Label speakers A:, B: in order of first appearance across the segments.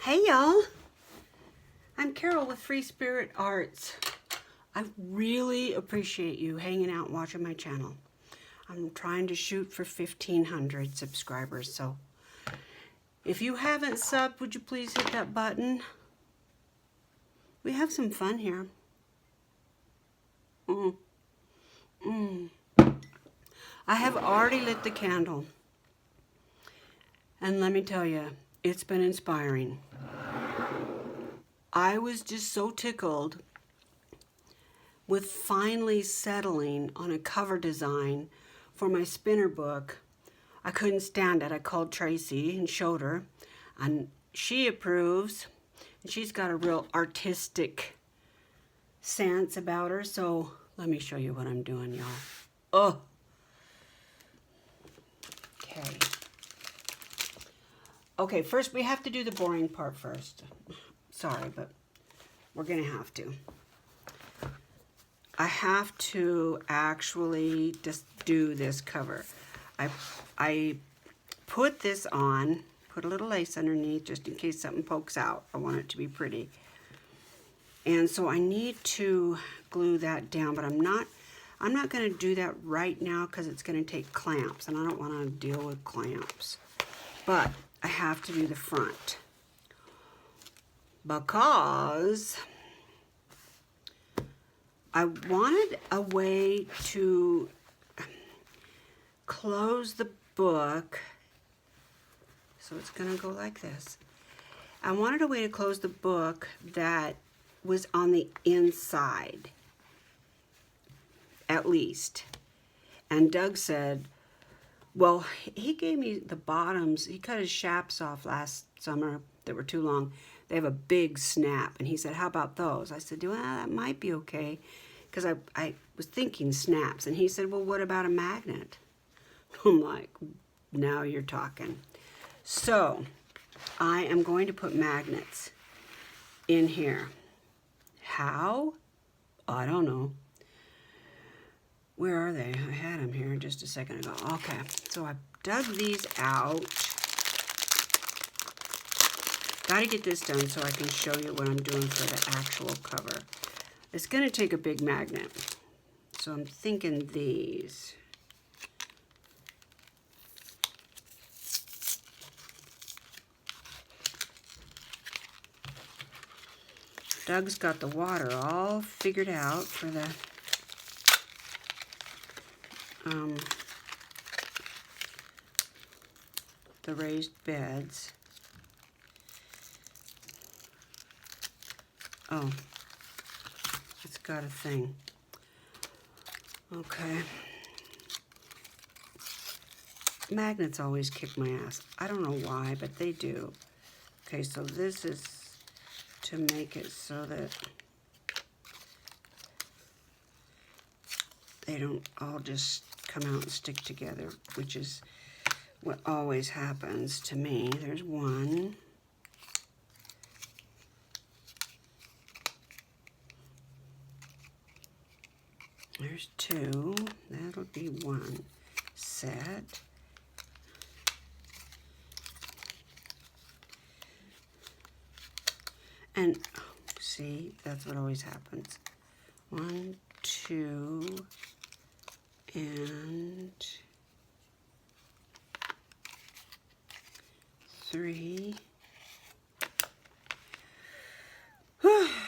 A: Hey y'all, I'm Carol with Free Spirit Arts. I really appreciate you hanging out and watching my channel. I'm trying to shoot for 1,500 subscribers, so if you haven't subbed, would you please hit that button? We have some fun here. I have already lit the candle, and let me tell you, it's been inspiring. I was just so tickled with finally settling on a cover design for my spinner book. I couldn't stand it. I called Tracy and showed her, and she approves. And she's got a real artistic sense about her, so let me show you what I'm doing, y'all. Oh. Okay, first we have to do the boring part first. Sorry, but we're gonna have to. I have to actually just do this cover. I put this on, put a little lace underneath just in case something pokes out. I want it to be pretty. And so I need to glue that down, but I'm not gonna do that right now because it's gonna take clamps and I don't wanna deal with clamps. But I have to do the front because I wanted a way to close the book. So it's gonna go like this. I wanted a way to close the book that was on the inside, at least. And Doug said, well, he gave me the bottoms. He cut his shaps off last summer that were too long. They have a big snap. And he said, how about those? I said, well, that might be okay. Because I was thinking snaps. And he said, well, what about a magnet? I'm like, now you're talking. So I am going to put magnets in here. How? I don't know. Where are they? I had them here just a second ago. Okay, so I dug these out. Got to get this done so I can show you what I'm doing for the actual cover. It's going to take a big magnet. So I'm thinking these. Doug's got the water all figured out for the raised beds. Oh, it's got a thing. Okay. Magnets always kick my ass. I don't know why, but they do. Okay, so this is to make it so that they don't all just come out and stick together, which is what always happens to me. There's one. There's two. That'll be one set. And see, that's what always happens. 1, 2, and 3.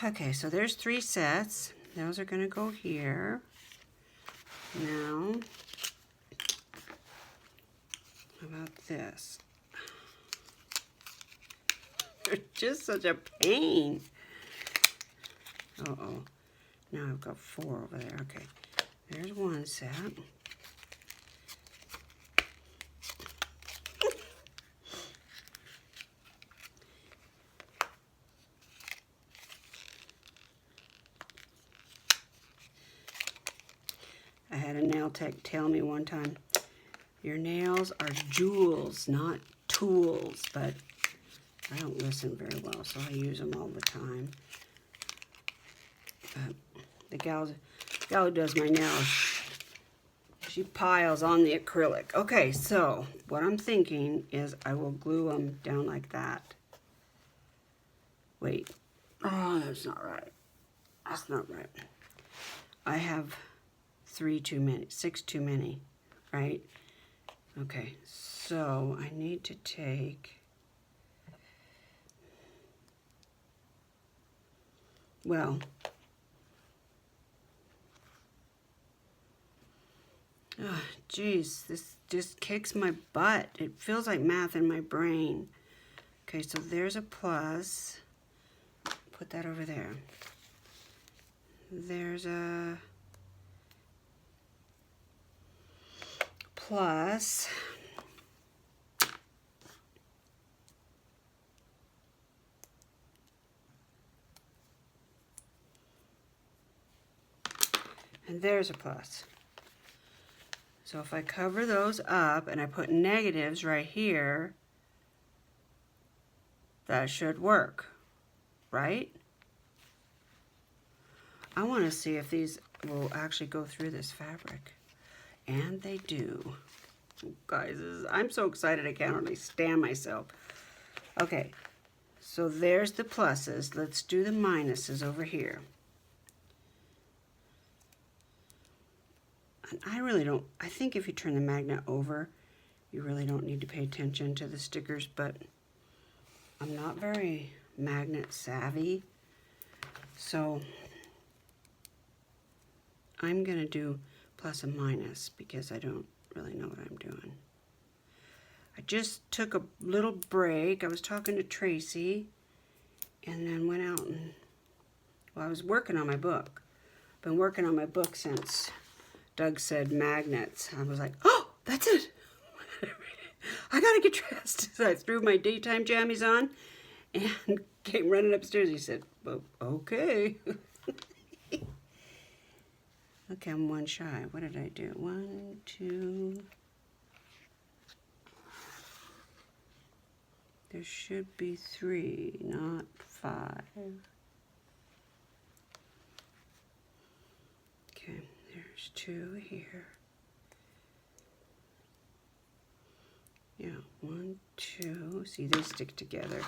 A: Okay, so there's 3 sets. Those are going to go here. Now, how about this? They're just such a pain. Uh-oh. Now I've got 4 over there. Okay. There's one set. I had a nail tech tell me one time, your nails are jewels, not tools, but I don't listen very well, so I use them all the time. But the gal who does my nails, she piles on the acrylic. Okay, so what I'm thinking is I will glue them down like that. Wait. Oh, that's not right. That's not right. I have 3 too many, 6 too many, right? Okay, so I need to take, well, oh, geez, this just kicks my butt. It feels like math in my brain. Okay, so there's a plus. Put that over there. There's a plus. And there's a plus. So if I cover those up and I put negatives right here, that should work, right? I want to see if these will actually go through this fabric. And they do. Guys, I'm so excited I can't hardly stand myself. Okay, so there's the pluses. Let's do the minuses over here. And I really don't, I think if you turn the magnet over, you really don't need to pay attention to the stickers, but I'm not very magnet savvy. So I'm gonna do plus and minus because I don't really know what I'm doing. I just took a little break. I was talking to Tracy and then went out and, well, I was working on my book. Been working on my book since Doug said magnets. I was like, oh, that's it. I gotta get dressed. So I threw my daytime jammies on and came running upstairs. He said, well, okay. Okay, I'm one shy. What did I do? 1, 2. There should be 3, not 5. Okay, there's 2 here. Yeah, 1, 2. See, they stick together.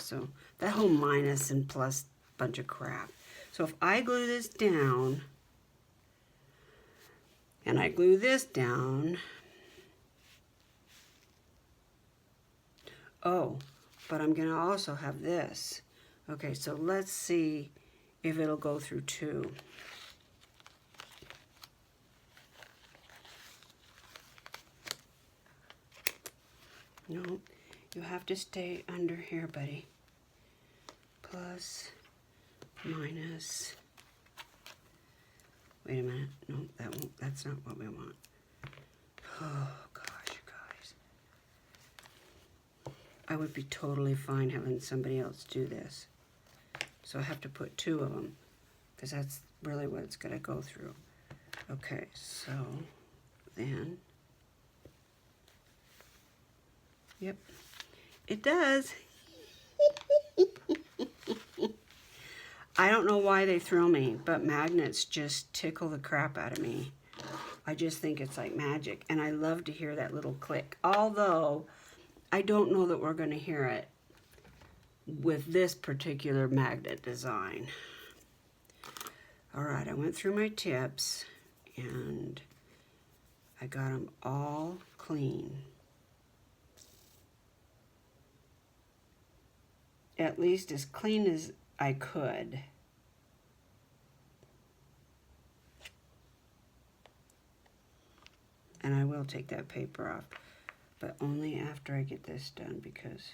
A: So that whole minus and plus bunch of crap. So if I glue this down, and I glue this down, oh, but I'm gonna also have this. Okay, so let's see if it'll go through 2. No, you have to stay under here, buddy. Plus, minus. Wait a minute. No, that won't. That's not what we want. Oh gosh, you guys. I would be totally fine having somebody else do this. So I have to put 2 of them because that's really what it's going to go through. Okay, so then. Yep, it does. I don't know why they thrill me, but magnets just tickle the crap out of me. I just think it's like magic, and I love to hear that little click. Although, I don't know that we're going to hear it with this particular magnet design. All right, I went through my tips, and I got them all clean. At least as clean as I could. And I will take that paper off, but only after I get this done because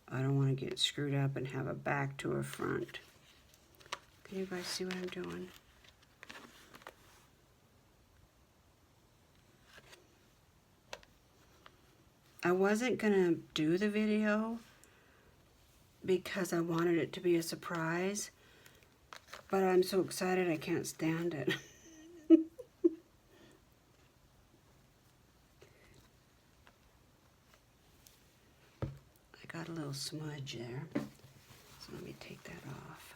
A: I don't want to get screwed up and have a back to a front. Can you guys see what I'm doing? I wasn't gonna do the video because I wanted it to be a surprise, but I'm so excited I can't stand it. I got a little smudge there, so let me take that off.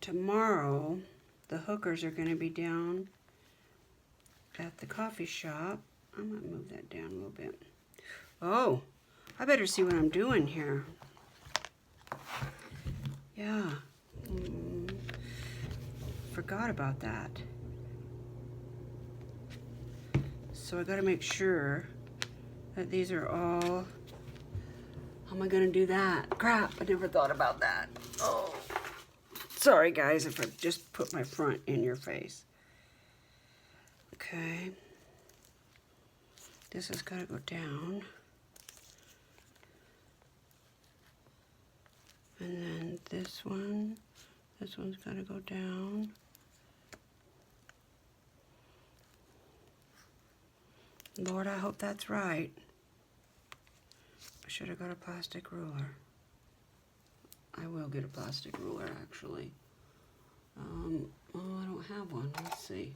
A: tomorrow the hookers are going to be down at the coffee shop. I'm going to move that down a little bit. Oh, I better see what I'm doing here. Yeah. Forgot about that. So I got to make sure that these are all... How am I going to do that? Crap, I never thought about that. Oh. Sorry, guys, if I just put my front in your face. Okay. This has got to go down. And then this one's got to go down. Lord, I hope that's right. I should have got a plastic ruler. I will get a plastic ruler, actually. Oh, I don't have one. Let's see.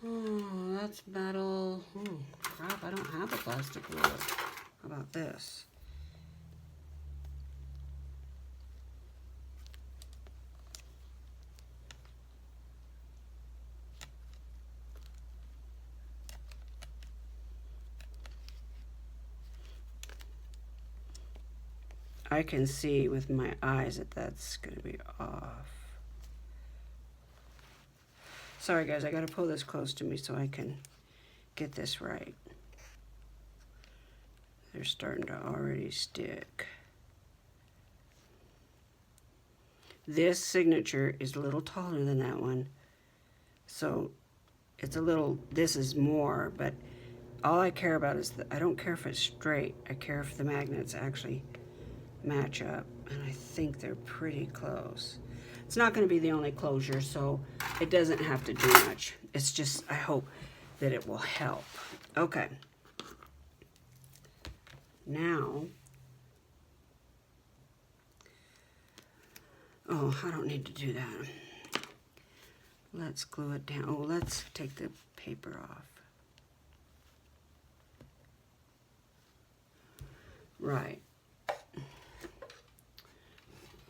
A: Oh, that's metal. Oh, crap, I don't have a plastic ruler. How about this? I can see with my eyes that that's going to be off. Sorry guys, I got to pull this close to me so I can get this right. They're starting to already stick. This signature is a little taller than that one. So it's a little, this is more, but all I care about is I don't care if it's straight. I care if the magnets actually match up, and I think they're pretty close. It's not going to be the only closure, so it doesn't have to do much. It's just, I hope that it will help. Okay. Now, oh, I don't need to do that. Let's glue it down. Oh, let's take the paper off. Right.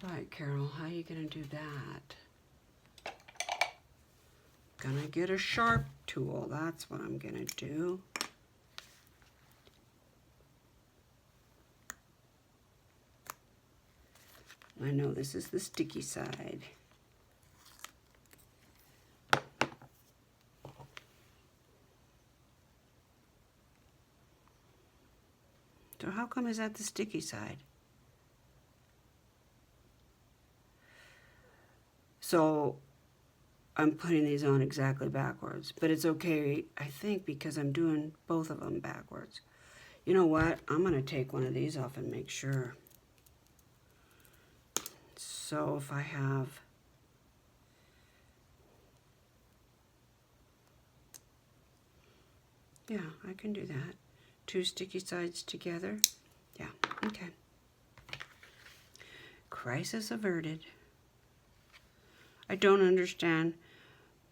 A: Right, Carol, how are you going to do that? Gonna get a sharp tool. That's what I'm going to do. I know this is the sticky side. So how come is that the sticky side? So I'm putting these on exactly backwards, but it's okay, I think, because I'm doing both of them backwards. You know what? I'm going to take one of these off and make sure. So if I have... Yeah, I can do that. Two sticky sides together. Yeah, okay. Crisis averted. I don't understand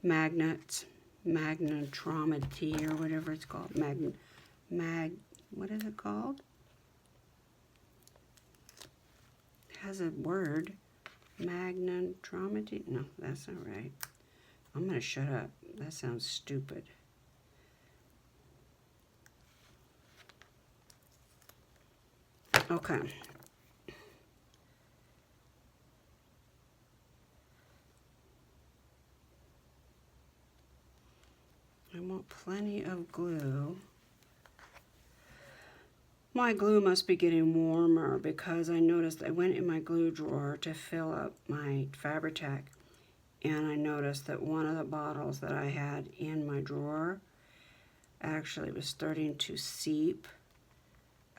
A: magnets, magnetrometry or whatever it's called. What is it called? It has a word. Magnetrometry? No, that's not right. I'm going to shut up. That sounds stupid. Okay. I want plenty of glue. My glue must be getting warmer because I noticed I went in my glue drawer to fill up my Fabri-Tac, and I noticed that one of the bottles that I had in my drawer actually was starting to seep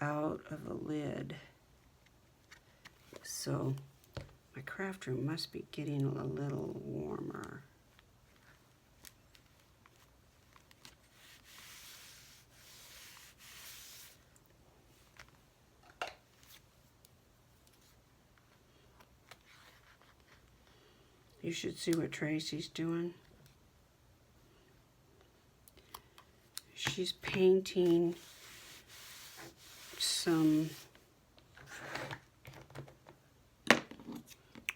A: out of the lid. So my craft room must be getting a little warmer. You should see what Tracy's doing. She's painting some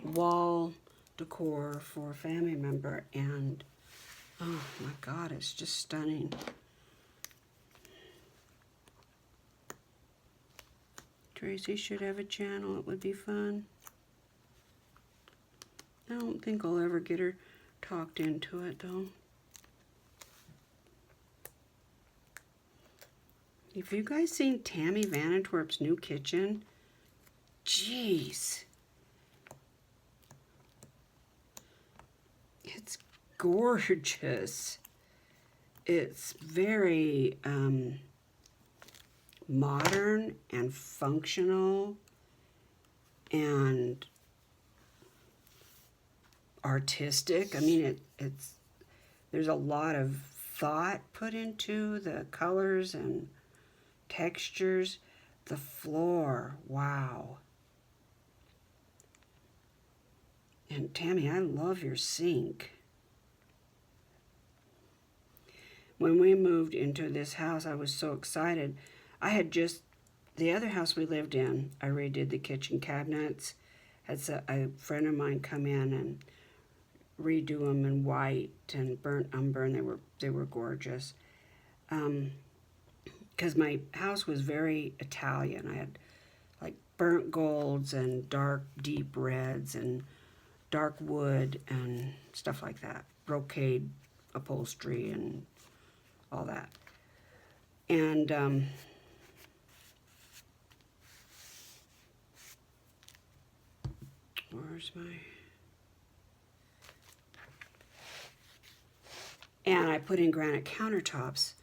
A: wall decor for a family member, and oh my God, it's just stunning. Tracy should have a channel. It would be fun. I don't think I'll ever get her talked into it, though. Have you guys seen Tammy Van Antwerp's new kitchen? Jeez. It's gorgeous. It's very modern and functional and artistic. I mean, there's a lot of thought put into the colors and textures. The floor, wow. And Tammy, I love your sink. When we moved into this house, I was so excited. I had just, the other house we lived in, I redid the kitchen cabinets. Had a friend of mine come in and redo them in white and burnt umber, and they were gorgeous. Because my house was very Italian. I had like burnt golds and dark deep reds and dark wood and stuff like that. Brocade upholstery and all that. And where's my... And I put in granite countertops,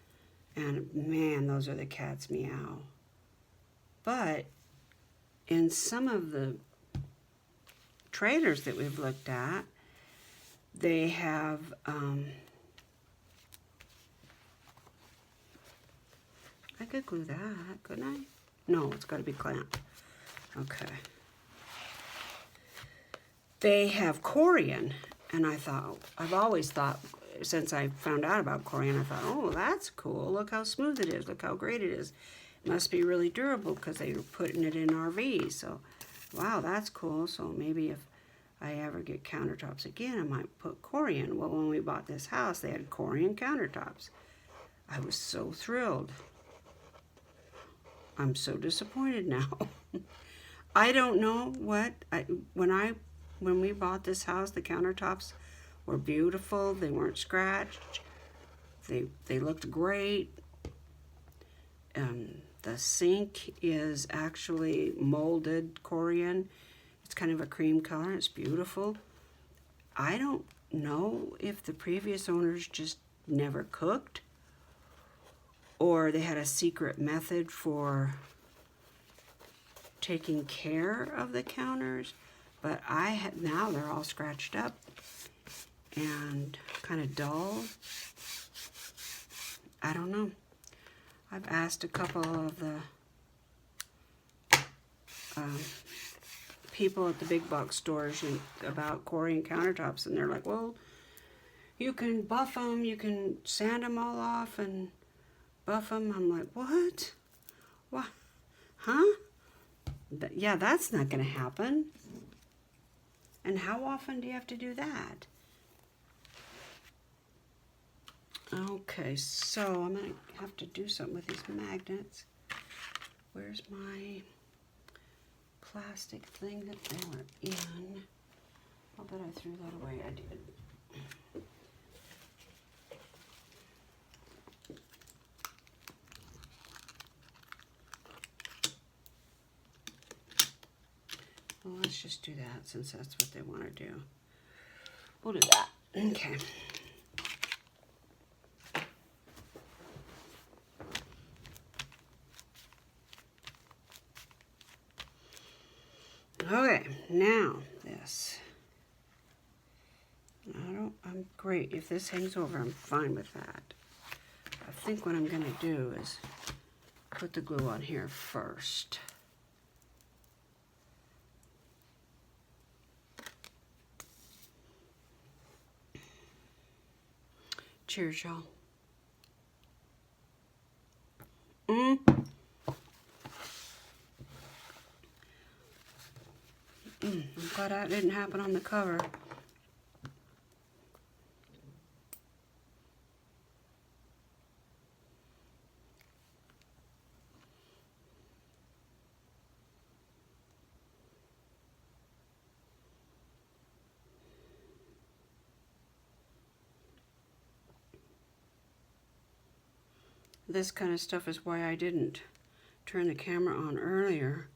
A: and man, those are the cat's meow. But in some of the traders that we've looked at, they have I could glue that, couldn't I? No, it's got to be clamped. Okay. They have Corian, and I thought, I've always thought, since I found out about Corian, I thought, oh, that's cool. Look how smooth it is. Look how great it is. It must be really durable because they were putting it in RVs. So, wow, that's cool. So maybe if I ever get countertops again, I might put Corian. Well, when we bought this house, they had Corian countertops. I was so thrilled. I'm so disappointed now. I don't know what, when we bought this house, the countertops were beautiful. They weren't scratched. They looked great. The sink is actually molded Corian. It's kind of a cream color. It's beautiful. I don't know if the previous owners just never cooked, or they had a secret method for taking care of the counters, but now they're all scratched up and kind of dull. I don't know. I've asked a couple of the people at the big box stores about Corian countertops, and they're like, well, you can buff them, you can sand them all off and buff them. I'm like, what? What? Huh? Yeah, that's not going to happen. And how often do you have to do that? Okay, so I'm going to have to do something with these magnets. Where's my plastic thing that they were in? I'll bet I threw that away. I did. Well, let's just do that since that's what they want to do. We'll do that. Okay. Okay, now this. I'm great. If this hangs over, I'm fine with that. I think what I'm going to do is put the glue on here first. Cheers, y'all. I'm glad that didn't happen on the cover. This kind of stuff is why I didn't turn the camera on earlier.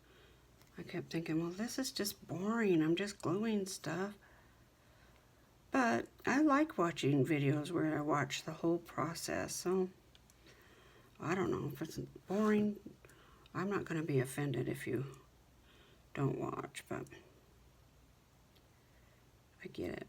A: I kept thinking, well, this is just boring. I'm just gluing stuff. But I like watching videos where I watch the whole process. So I don't know if it's boring. I'm not going to be offended if you don't watch, but I get it.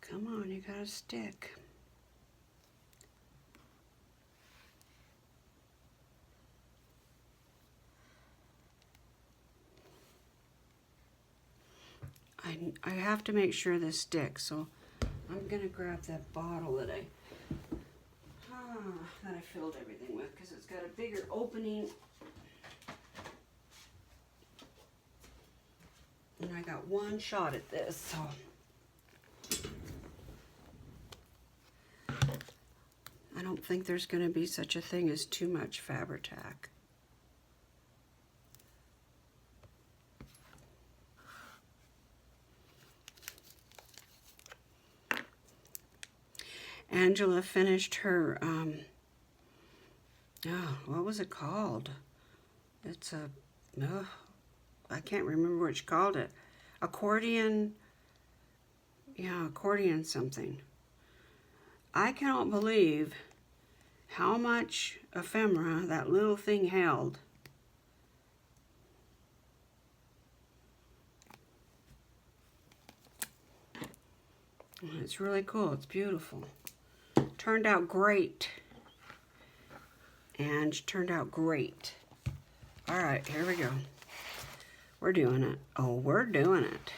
A: Come on, you gotta stick. I have to make sure this sticks, so I'm gonna grab that bottle that I filled everything with, because it's got a bigger opening. And I got one shot at this, so I don't think there's going to be such a thing as too much Fabri-Tac. Angela finished her, what was it called? It's a, I can't remember what she called it. Accordion, yeah, accordion something. I cannot believe how much ephemera that little thing held. It's really cool. It's beautiful. Turned out great. And turned out great. All right, here we go. We're doing it. Oh, we're doing it.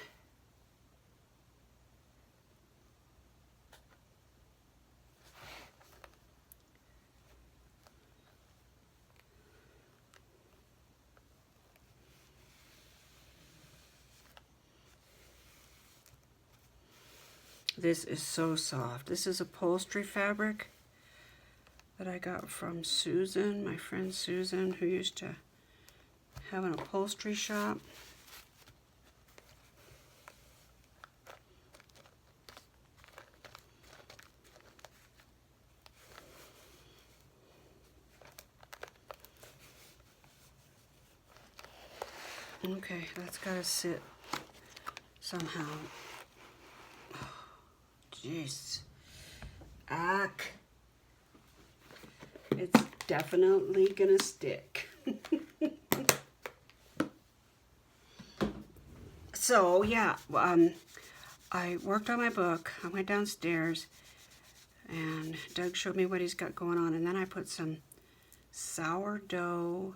A: This is so soft. This is upholstery fabric that I got from Susan, my friend Susan, who used to have an upholstery shop. Okay, that's gotta sit somehow. Jeez. Ack. It's definitely gonna stick. So, yeah, I worked on my book. I went downstairs, and Doug showed me what he's got going on, and then I put some sourdough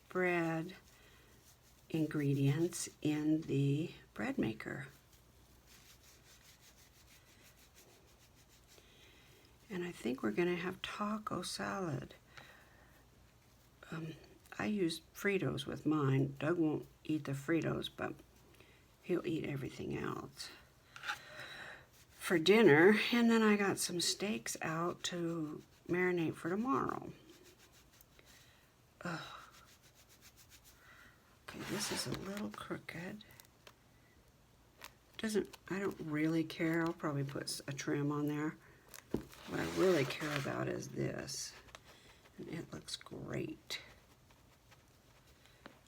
A: bread ingredients in the bread maker. And I think we're going to have taco salad. I use Fritos with mine. Doug won't eat the Fritos, but he'll eat everything else for dinner. And then I got some steaks out to marinate for tomorrow. Ugh. Okay, this is a little crooked. I don't really care. I'll probably put a trim on there. What I really care about is this. And it looks great.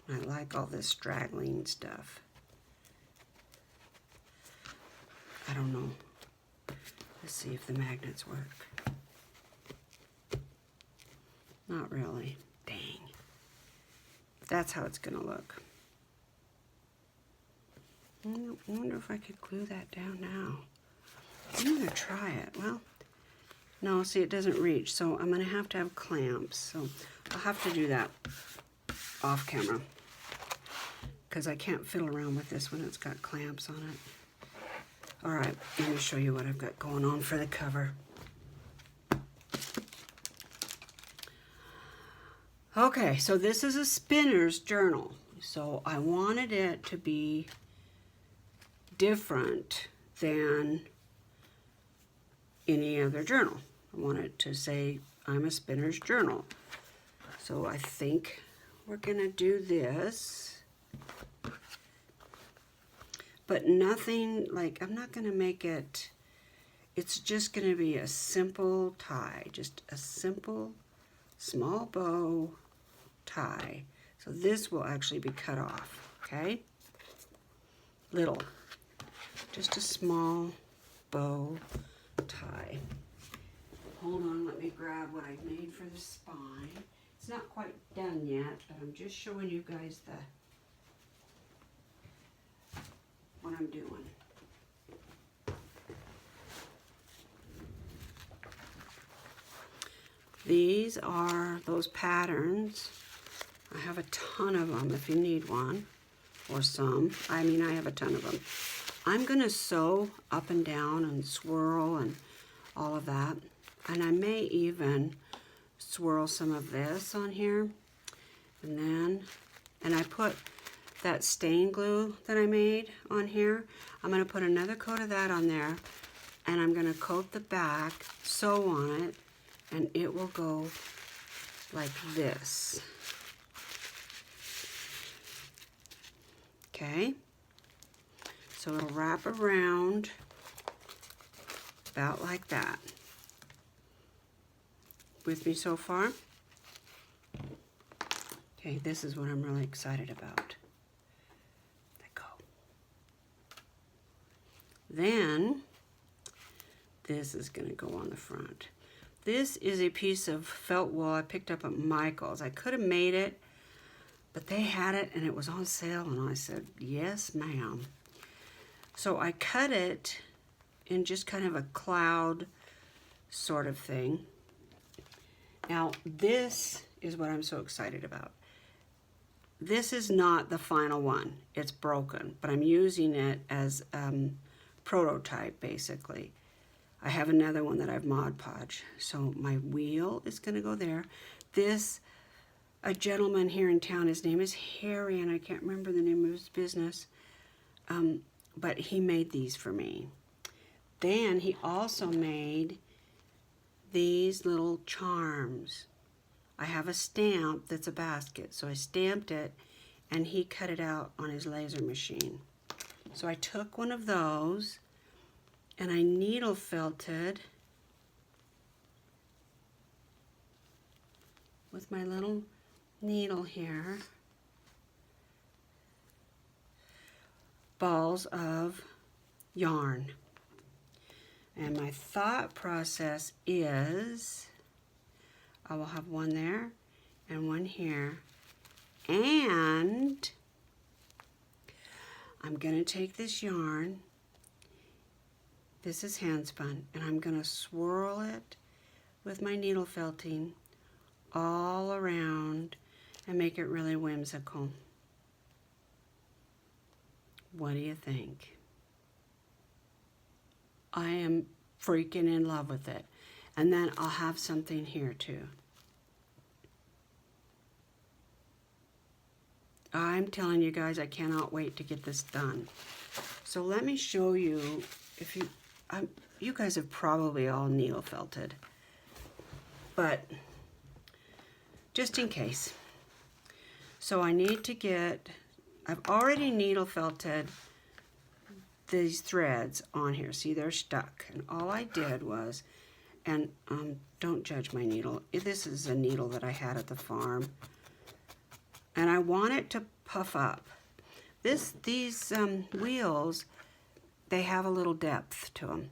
A: I like all this straggling stuff. I don't know. Let's see if the magnets work. Not really. Dang. That's how it's gonna look. I wonder if I could glue that down now. I'm gonna try it. Well, no, see, it doesn't reach, so I'm gonna have to have clamps. So I'll have to do that off camera. because I can't fiddle around with this when it's got clamps on it. All right, let me show you what I've got going on for the cover. Okay, so this is a spinner's journal. So I wanted it to be different than any other journal. I want it to say, I'm a spinner's journal. So I think we're gonna do this. But nothing, like, I'm not gonna make it, it's just gonna be a simple tie, just a simple small bow tie. So this will actually be cut off, okay? Little, just a small bow tie. Hold on, let me grab what I made for the spine. It's not quite done yet, but I'm just showing you guys what I'm doing. These are those patterns. I have a ton of them if you need one, or some. I mean, I have a ton of them. I'm gonna sew up and down and swirl and all of that. And I may even swirl some of this on here. And I put that stain glue that I made on here. I'm gonna put another coat of that on there, and I'm gonna coat the back, sew on it, and it will go like this. Okay, so it'll wrap around about like that. With me so far? Okay, this is what I'm really excited about. Let go. Then, this is gonna go on the front. This is a piece of felt wool I picked up at Michael's. I could have made it, but they had it and it was on sale, and I said, yes, ma'am. So I cut it in just kind of a cloud sort of thing. Now, this is what I'm so excited about. This is not the final one. It's broken, but I'm using it as prototype, basically. I have another one that I've Mod Podge. So my wheel is gonna go there. This, a gentleman here in town, his name is Harry, and I can't remember the name of his business, but he made these for me. Then he also made these little charms. I have a stamp that's a basket, so I stamped it, and he cut it out on his laser machine. So I took one of those, and I needle felted with my little needle here balls of yarn. And my thought process is I will have one there and one here, and I'm gonna take this yarn, this is hand spun, and I'm gonna swirl it with my needle felting all around and make it really whimsical. What do you think? I am freaking in love with it. And then I'll have something here too. I'm telling you guys, I cannot wait to get this done. So let me show you, if you guys have probably all needle felted, but just in case. So I need to get, I've already needle felted these threads on here. See, they're stuck. And all I did was, and don't judge my needle. This is a needle that I had at the farm. And I want it to puff up. These wheels, they have a little depth to them.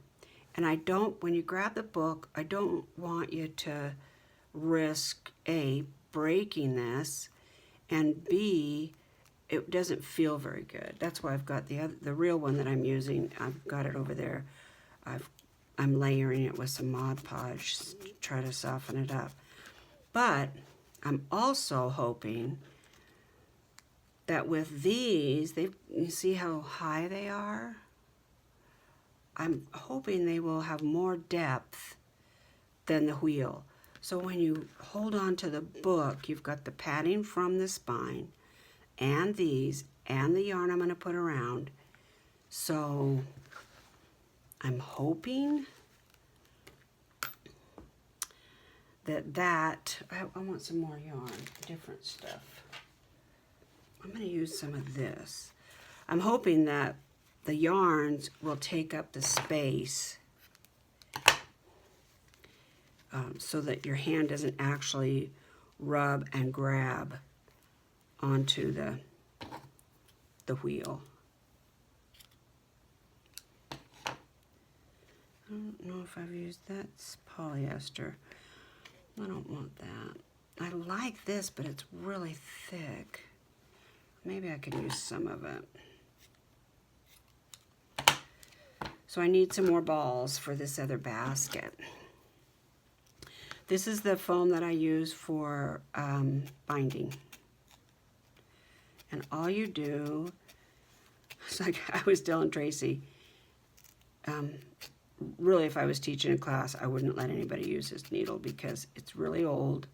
A: And I don't, when you grab the book, I don't want you to risk A, breaking this, and B, it doesn't feel very good. That's why I've got the real one that I'm using. I've got it over there. I'm layering it with some Mod Podge to try to soften it up. But I'm also hoping that with these, you see how high they are? I'm hoping they will have more depth than the wheel. So when you hold on to the book, you've got the padding from the spine and these and the yarn I'm going to put around. So I'm hoping that I want some more yarn, different stuff. I'm going to use some of this. I'm hoping that the yarns will take up the space so that your hand doesn't actually rub and grab onto the wheel. I don't know if I've used that's polyester. I don't want that. I like this, but it's really thick. Maybe I could use some of it. So I need some more balls for this other basket. This is the foam that I use for binding. And all you do, it's like I was telling Tracy, really if I was teaching a class, I wouldn't let anybody use this needle because it's really old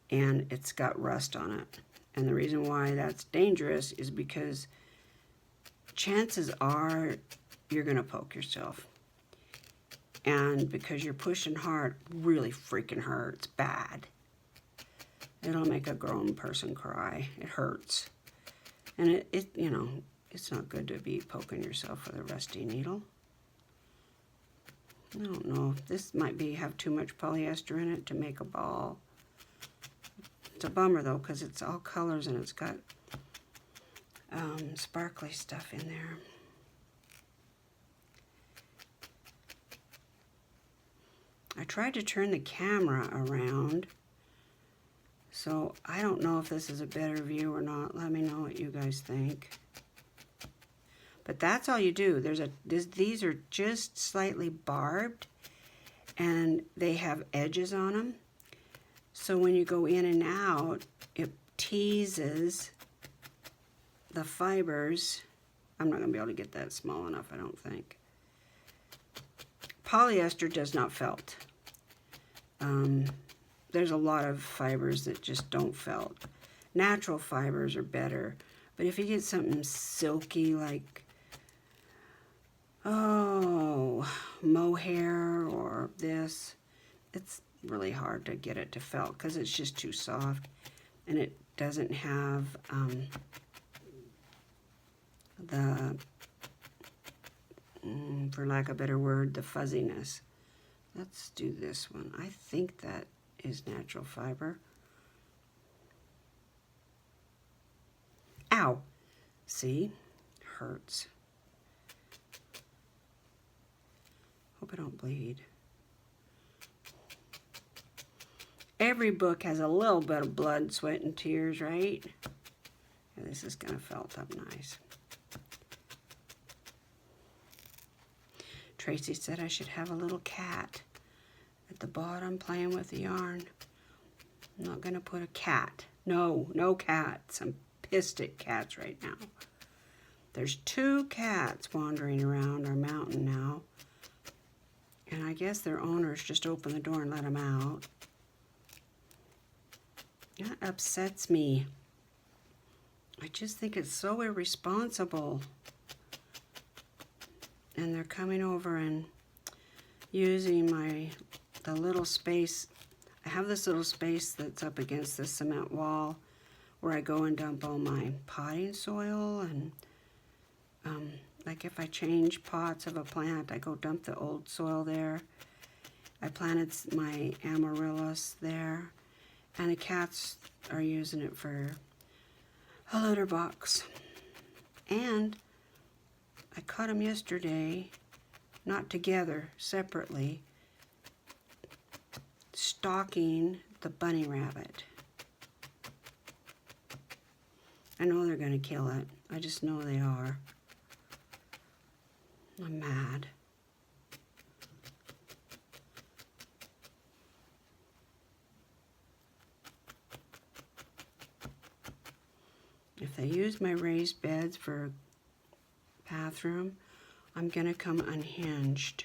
A: and it's got rust on it. And the reason why that's dangerous is because chances are you're going to poke yourself. And because you're pushing hard, really freaking hurts bad. It'll make a grown person cry. It hurts. And it you know, it's not good to be poking yourself with a rusty needle. I don't know. This might have too much polyester in it to make a ball. It's a bummer though, because it's all colors and it's got sparkly stuff in there. I tried to turn the camera around, so I don't know if this is a better view or not. Let me know what you guys think. But that's all you do. These are just slightly barbed, and they have edges on them. So when you go in and out, it teases the fibers. I'm not going to be able to get that small enough, I don't think. Polyester does not felt. There's a lot of fibers that just don't felt. Natural fibers are better, but if you get something silky like, mohair or this, it's really hard to get it to felt because it's just too soft and it doesn't have for lack of a better word, the fuzziness. Let's do this one. I think that is natural fiber. Ow! See? Hurts. Hope I don't bleed. Every book has a little bit of blood, sweat, and tears, right? Yeah, this is going to felt up nice. Tracy said I should have a little cat at the bottom playing with the yarn. I'm not going to put a cat. No cats. I'm pissed at cats right now. There's 2 cats wandering around our mountain now. And I guess their owners just opened the door and let them out. That upsets me. I just think it's so irresponsible. And they're coming over and using the little space. I have this little space that's up against the cement wall where I go and dump all my potting soil, and like if I change pots of a plant, I go dump the old soil there. I planted my amaryllis there, and the cats are using it for a litter box. And I caught them yesterday, not together, separately, stalking the bunny rabbit. I know they're going to kill it. I just know they are. I'm mad. If I use my raised beds for bathroom, I'm going to come unhinged.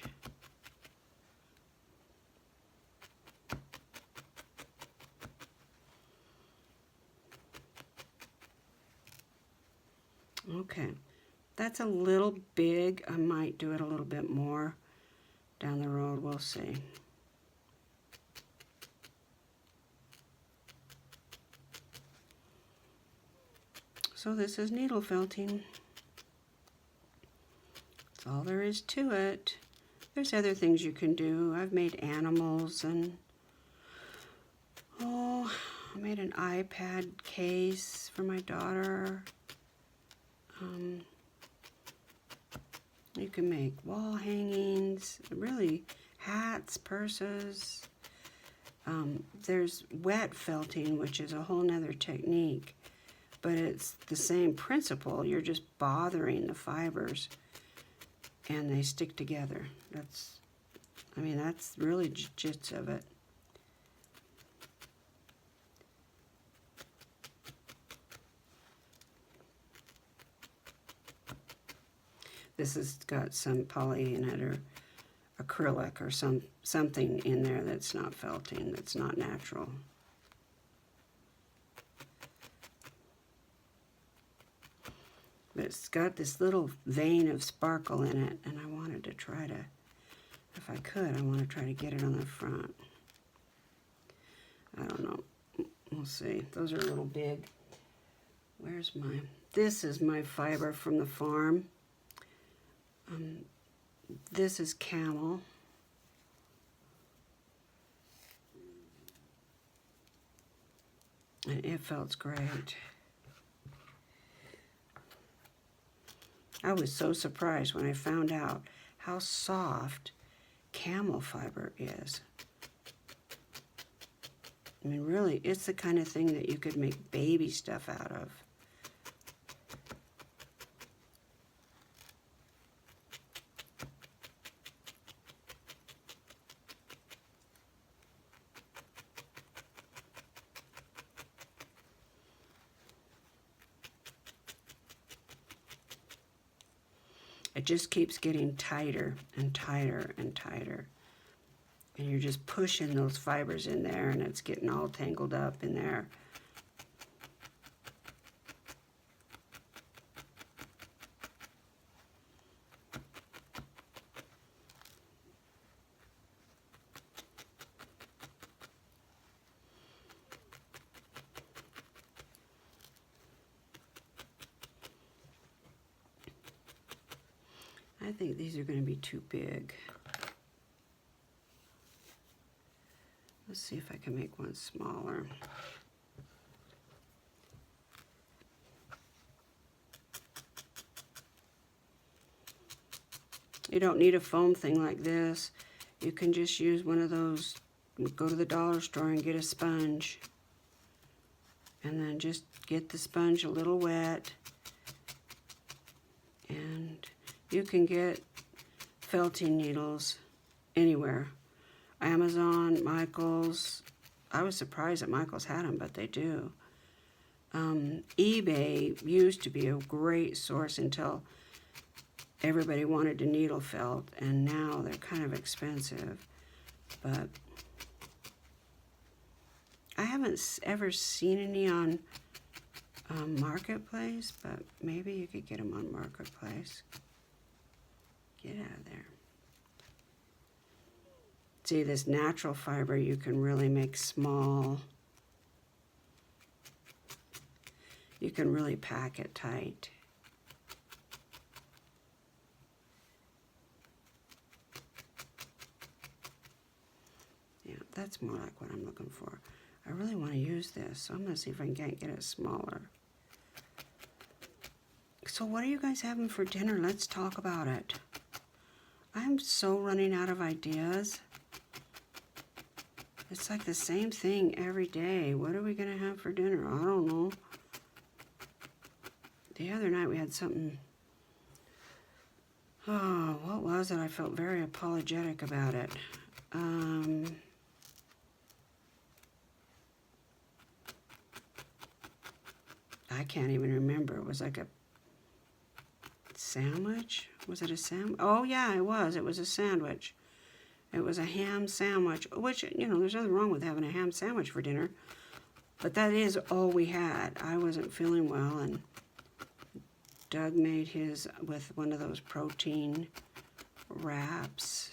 A: Okay, that's a little big. I might do it a little bit more down the road. We'll see. So this is needle felting. That's all there is to it. There's other things you can do. I've made animals and, oh, I made an iPad case for my daughter. You can make wall hangings, really hats, purses. There's wet felting, which is a whole nother technique, but it's the same principle. You're just bothering the fibers and they stick together. That's really the gist of it. This has got some poly in it or acrylic or something in there that's not felting, that's not natural. But it's got this little vein of sparkle in it, and I wanted to try to, if I could, I want to try to get it on the front. I don't know. We'll see. Those are a little big. Where's my... This is my fiber from the farm. This is camel. And it felt great. I was so surprised when I found out how soft camel fiber is. I mean, really, it's the kind of thing that you could make baby stuff out of. It just keeps getting tighter and tighter and tighter. And you're just pushing those fibers in there and it's getting all tangled up in there. I think these are going to be too big. Let's see if I can make one smaller. You don't need a foam thing like this. You can just use one of those, go to the dollar store and get a sponge. And then just get the sponge a little wet. And you can get felting needles anywhere. Amazon, Michaels. I was surprised that Michaels had them, but they do. eBay used to be a great source until everybody wanted to needle felt, and now they're kind of expensive. But I haven't ever seen any on Marketplace, but maybe you could get them on Marketplace. Get out of there. See, this natural fiber you can really make small. You can really pack it tight. Yeah, that's more like what I'm looking for. I really want to use this, so I'm going to see if I can't get it smaller. So what are you guys having for dinner? Let's talk about it. I'm so running out of ideas. It's like the same thing every day. What are we going to have for dinner? I don't know. The other night we had something... Oh, what was it? I felt very apologetic about it. I can't even remember. It was like a sandwich. Was it a sandwich? Oh yeah, it was. It was a sandwich. It was a ham sandwich, which, you know, there's nothing wrong with having a ham sandwich for dinner. But that is all we had. I wasn't feeling well, and Doug made his with one of those protein wraps.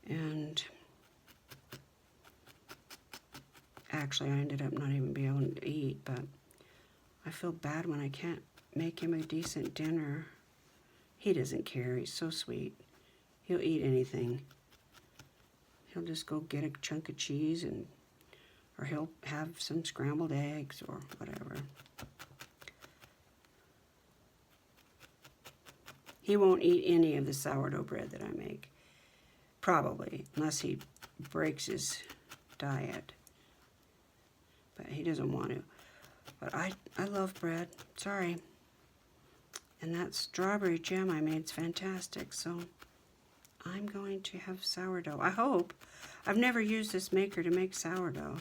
A: And actually, I ended up not even being able to eat, but I feel bad when I can't make him a decent dinner. He doesn't care. He's so sweet. He'll eat anything. He'll just go get a chunk of cheese, or he'll have some scrambled eggs or whatever. He won't eat any of the sourdough bread that I make. Probably, unless he breaks his diet. But he doesn't want to. But I love bread. Sorry. And that strawberry jam I made is fantastic, so I'm going to have sourdough. I hope. I've never used this maker to make sourdough.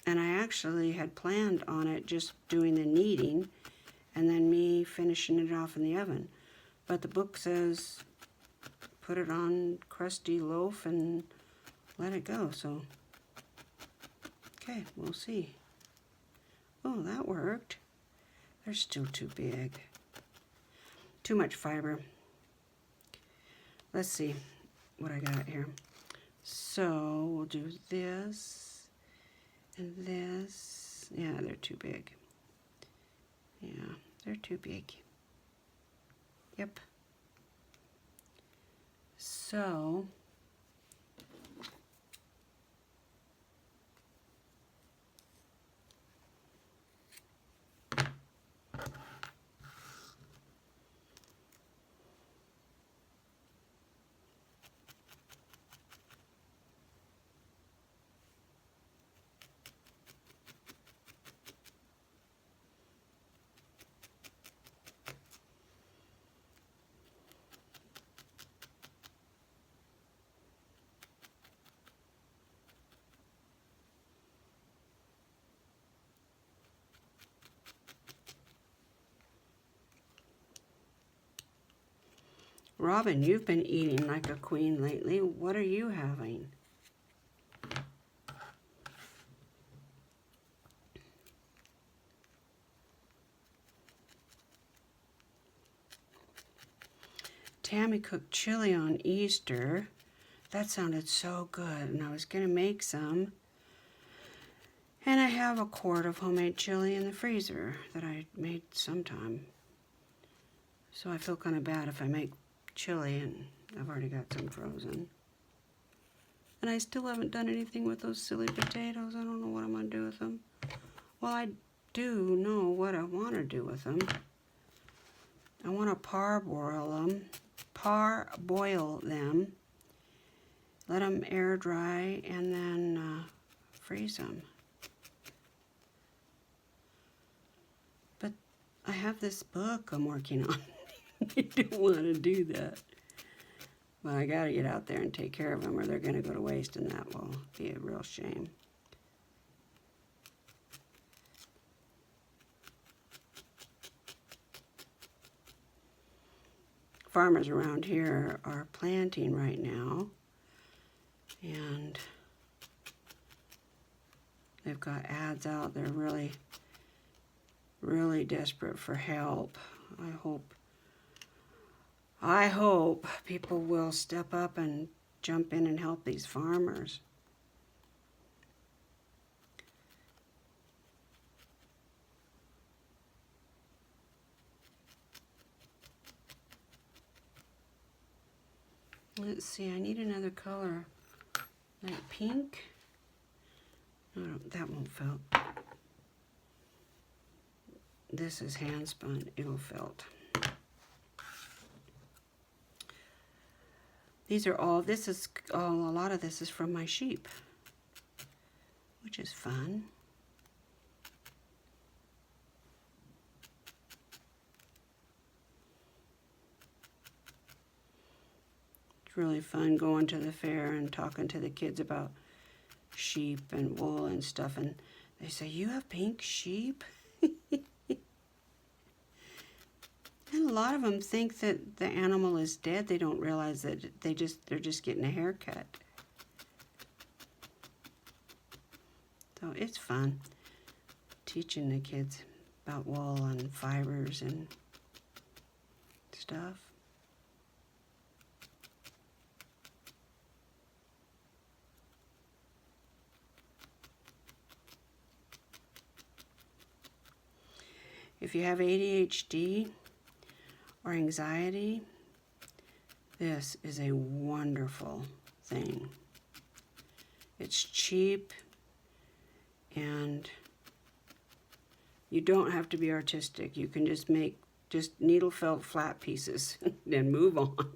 A: And I actually had planned on it just doing the kneading and then me finishing it off in the oven. But the book says put it on crusty loaf and let it go. So, okay, we'll see. Oh, that worked. They're still too big. Too much fiber. Let's see what I got here. So we'll do this and this. Yeah, they're too big. Yeah, they're too big. Yep. So Robin, you've been eating like a queen lately. What are you having? Tammy cooked chili on Easter. That sounded so good, and I was going to make some. And I have a quart of homemade chili in the freezer that I made sometime. So I feel kind of bad if I make chili and I've already got some frozen. And I still haven't done anything with those silly potatoes. I don't know what I'm going to do with them. Well, I do know what I want to do with them. I want to parboil them, let them air dry, and then freeze them. But I have this book I'm working on. I don't want to do that. But I got to get out there and take care of them, or they're going to go to waste, and that will be a real shame. Farmers around here are planting right now, and they've got ads out. They're really, really desperate for help. I hope people will step up and jump in and help these farmers. Let's see, I need another color, like pink. No, that won't felt. This is hand spun, it'll felt. These are all, a lot of this is from my sheep, which is fun. It's really fun going to the fair and talking to the kids about sheep and wool and stuff, and They say, you have pink sheep? And a lot of them think that the animal is dead. They don't realize that they're just getting a haircut. So it's fun teaching the kids about wool and fibers and stuff. If you have ADHD or anxiety, this is a wonderful thing. It's cheap, and you don't have to be artistic. You can just make needle felt flat pieces and move on.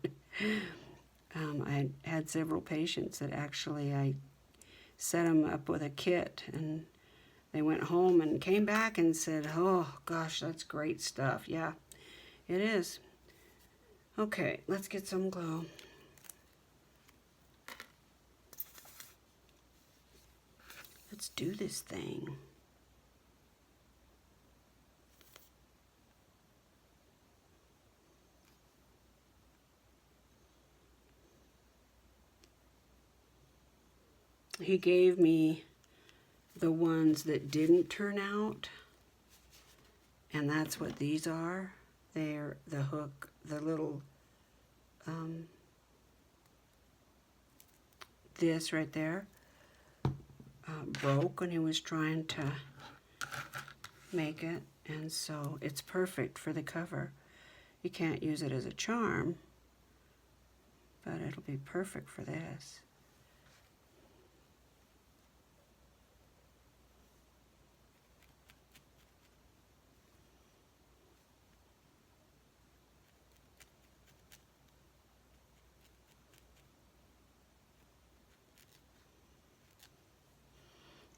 A: I had several patients that actually I set them up with a kit, and they went home and came back and said, oh gosh, that's great stuff. Yeah, it is. Okay, let's get some glue. Let's do this thing. He gave me the ones that didn't turn out, and that's what these are. They're the hook, the little, this right there broke when he was trying to make it, and so it's perfect for the cover. You can't use it as a charm, but it'll be perfect for this.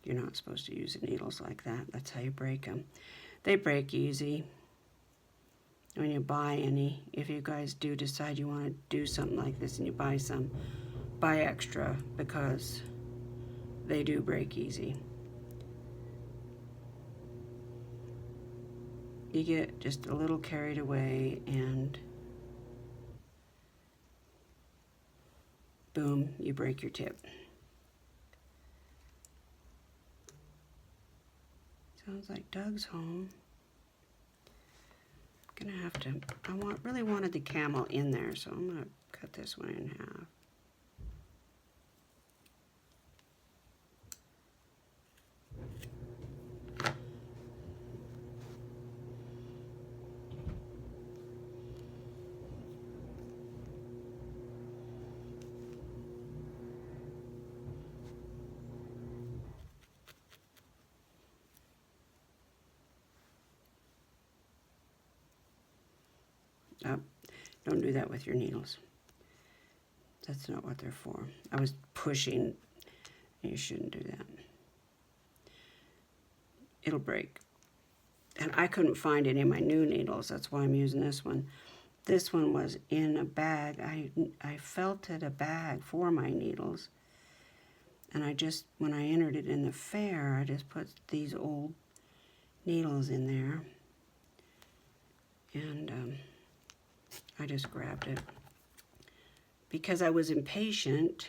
A: You're not supposed to use needles like that. That's how you break them. They break easy when you buy any. If you guys do decide you want to do something like this and you buy some, buy extra, because they do break easy. You get just a little carried away and boom, you break your tip. Sounds like Doug's home. Gonna have to, really wanted the camel in there, so I'm gonna cut this one in half. Oh, don't do that with your needles. That's not what they're for. I was pushing. You shouldn't do that. It'll break. And I couldn't find any of my new needles. That's why I'm using this one. This one was in a bag. I felted a bag for my needles. And when I entered it in the fair, I just put these old needles in there. And I just grabbed it. Because I was impatient,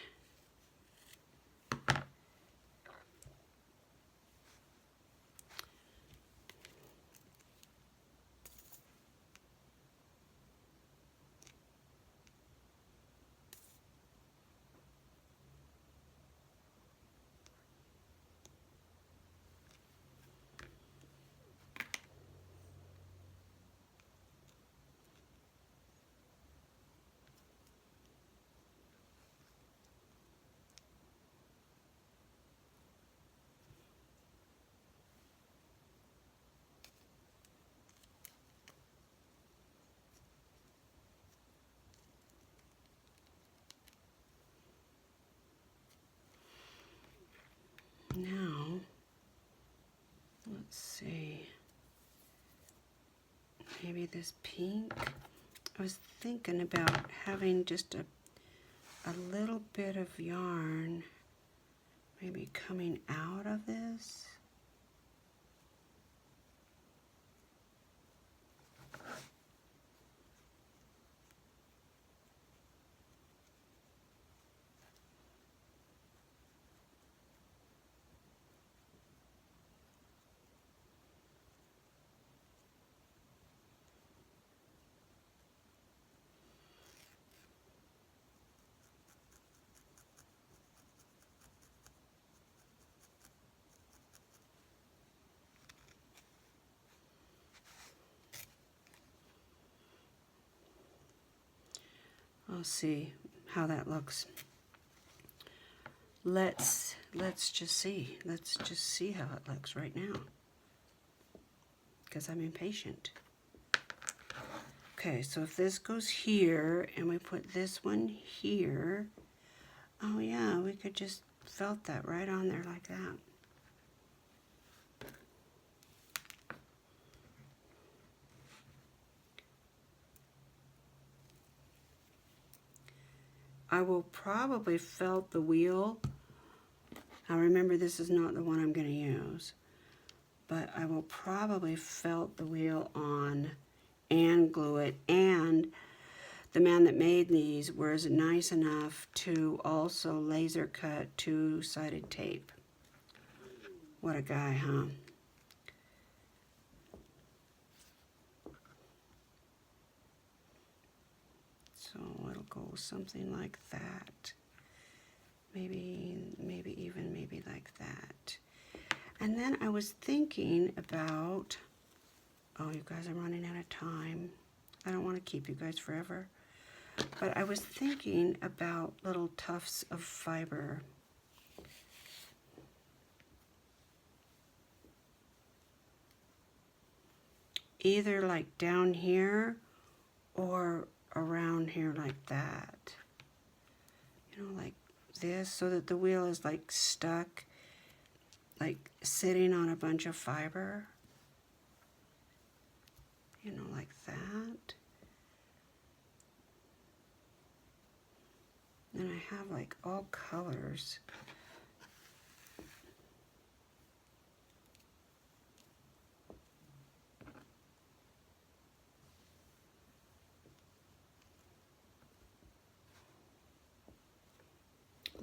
A: now, let's see, maybe this pink. I was thinking about having just a little bit of yarn maybe coming out of this. I'll see how that looks. Let's just see. Let's just see how it looks right now, because I'm impatient. Okay, so if this goes here and we put this one here, oh yeah, we could just felt that right on there like that. I will probably felt the wheel. Now remember, this is not the one I'm going to use, but I will probably felt the wheel on and glue it. And the man that made these was nice enough to also laser cut two-sided tape. What a guy, huh? So it'll go something like that. Maybe like that. And then I was thinking about, oh, you guys, I'm running out of time. I don't want to keep you guys forever. But I was thinking about little tufts of fiber. Either like down here or around here like that. You know, like this, so that the wheel is like stuck, like sitting on a bunch of fiber. You know, like that. And I have like all colors.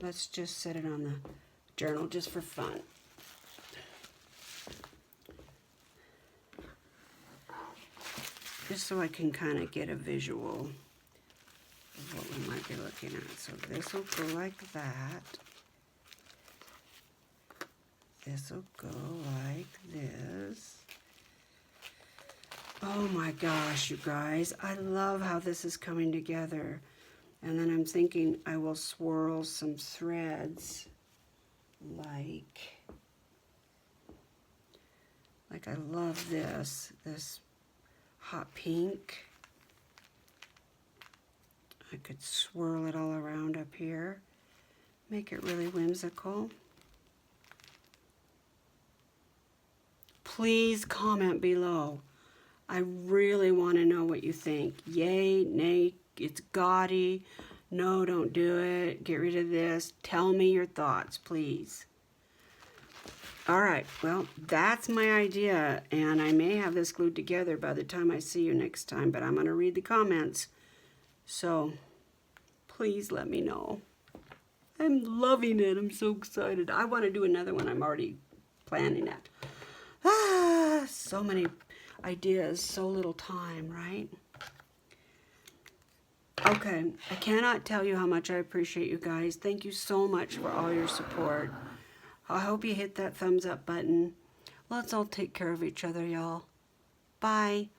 A: Let's just set it on the journal just for fun. Just so I can kind of get a visual of what we might be looking at. So this will go like that. This will go like this. Oh my gosh, you guys. I love how this is coming together. And then I'm thinking I will swirl some threads like I love this hot pink. I could swirl it all around up here, make it really whimsical. Please comment below. I really want to know what you think. Yay, nay, it's gaudy. No, don't do it. Get rid of this. Tell me your thoughts, please. All right, well, that's my idea, and I may have this glued together by the time I see you next time, but I'm going to read the comments. So, please let me know. I'm loving it. I'm so excited. I want to do another one. I'm already planning it. So many ideas, so little time, right? Okay, I cannot tell you how much I appreciate you guys. Thank you so much for all your support. I hope you hit that thumbs up button. Let's all take care of each other, y'all. Bye.